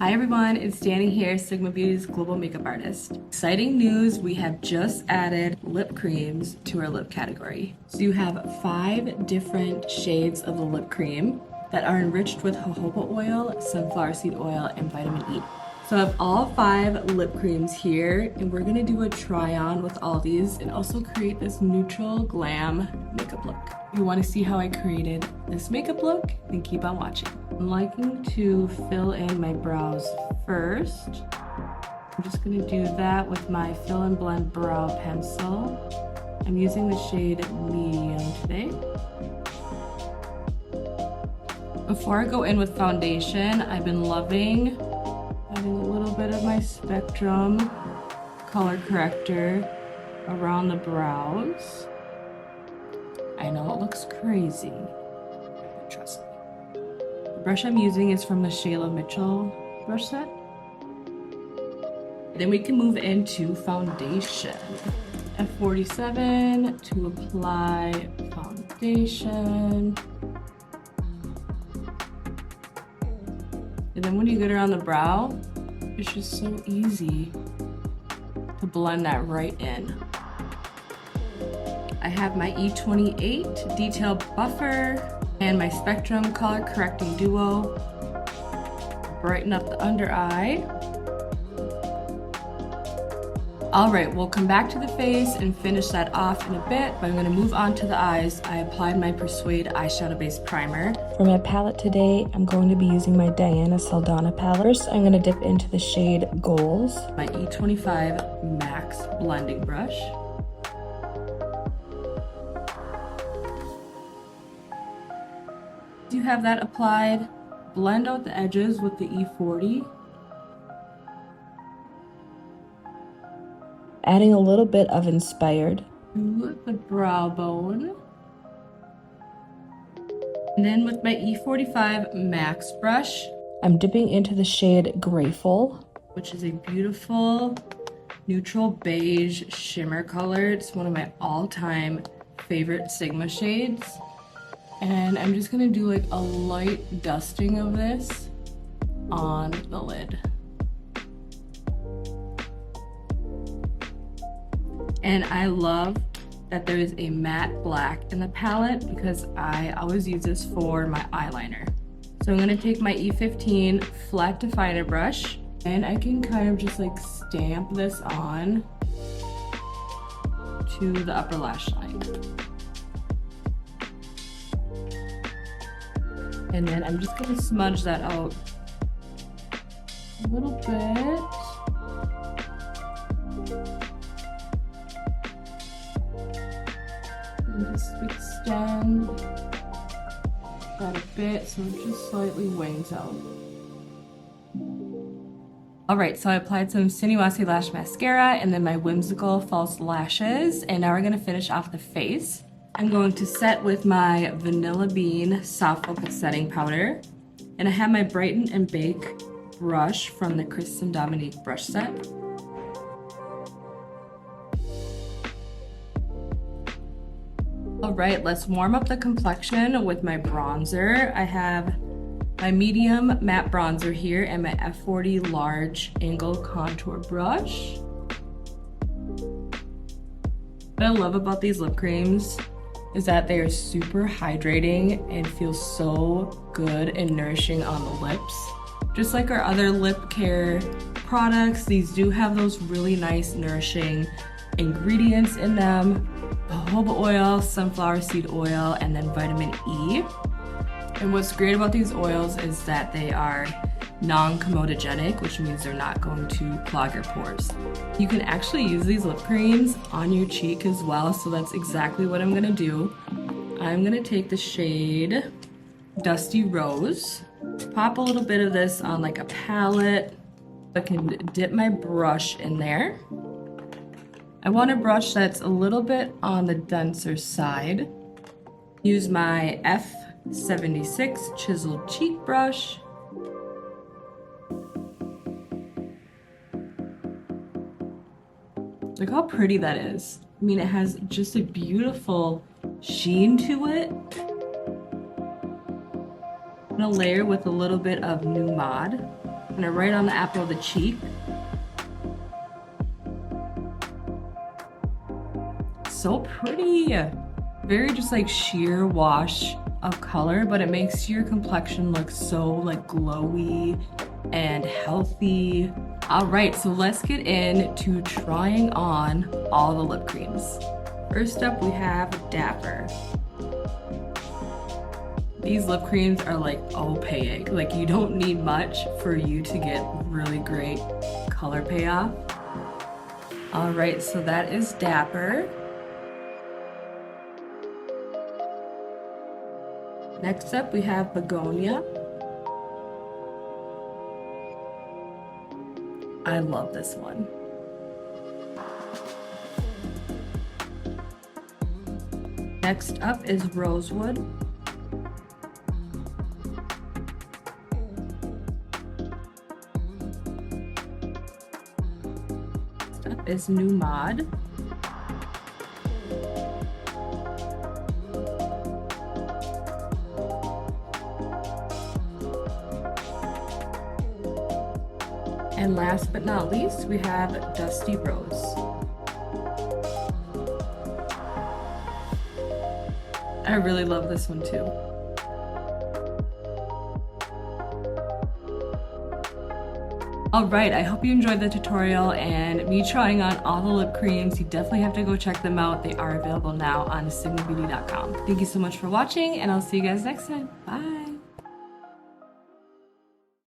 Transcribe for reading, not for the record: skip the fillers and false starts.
Hi everyone, it's Danny here, Sigma Beauty's global makeup artist. Exciting news, we have just added lip creams to our lip category. So you have 5 different shades of the lip cream that are enriched with jojoba oil, sunflower seed oil, and vitamin E. So I have all 5 lip creams here, and we're gonna do a try on with all these and also create this neutral glam makeup look. If you wanna see how I created this makeup look, then keep on watching. I'm liking to fill in my brows first. I'm just gonna do that with my Fill and Blend Brow Pencil. I'm using the shade Medium today. Before I go in with foundation, I've been loving adding a little bit of my Spectrum color corrector around the brows. I know it looks crazy, but trust me. The brush I'm using is from the Shayla Mitchell brush set. Then we can move into foundation. F47 to apply foundation. And then when you get around the brow, it's just so easy to blend that right in. I have my E28 Detail Buffer and my Spectrum Color Correcting Duo. Brighten up the under eye. Alright, we'll come back to the face and finish that off in a bit, but I'm going to move on to the eyes. I applied my Persuade eyeshadow base primer. For my palette today, I'm going to be using my Diana Saldana palette. First, I'm going to dip into the shade Goals. My E25 Max blending brush. Once you have that applied, blend out the edges with the E40. Adding a little bit of Inspired to the brow bone. And then with my E45 Max brush, I'm dipping into the shade Graceful, which is a beautiful neutral beige shimmer color. It's one of my all-time favorite Sigma shades. And I'm just gonna do like a light dusting of this on the lid. And I love that there is a matte black in the palette because I always use this for my eyeliner. So I'm gonna take my E15 flat definer brush and I can kind of just like stamp this on to the upper lash line. And then I'm just gonna smudge that out a little bit. And just extend that a bit so it just slightly wings out. Alright, so I applied some Sinuosity Lash Mascara and then my Whimsical False Lashes, and now we're going to finish off the face. I'm going to set with my Vanilla Bean Soft Focus Setting Powder, and I have my Brighten and Bake brush from the Kristen Dominique brush set. Alright, let's warm up the complexion with my bronzer. I have my medium matte bronzer here and my F40 large angle contour brush. What I love about these lip creams is that they are super hydrating and feel so good and nourishing on the lips. Just like our other lip care products, these do have those really nice nourishing ingredients in them. Jojoba oil, sunflower seed oil, and then vitamin E. And what's great about these oils is that they are non-comedogenic, which means they're not going to clog your pores. You can actually use these lip creams on your cheek as well, so that's exactly what I'm gonna do. I'm gonna take the shade Dusty Rose, pop a little bit of this on like a palette. I can dip my brush in there. I want a brush that's a little bit on the denser side. Use my F76 chiseled cheek brush. Look how pretty that is. I mean, it has just a beautiful sheen to it. I'm gonna layer with a little bit of New Mod. I'm gonna write on the apple of the cheek. So pretty. Very just like sheer wash of color, but it makes your complexion look so like glowy and healthy. All right, so let's get into trying on all the lip creams. First up, we have Dapper. These lip creams are like opaque. Like you don't need much for you to get really great color payoff. All right, so that is Dapper. Next up, we have Begonia. I love this one. Next up is Rosewood. Next up is nude. And last but not least, we have Dusty Rose. I really love this one too. Alright, I hope you enjoyed the tutorial and me trying on all the lip creams. You definitely have to go check them out. They are available now on signabeauty.com. Thank you so much for watching and I'll see you guys next time. Bye!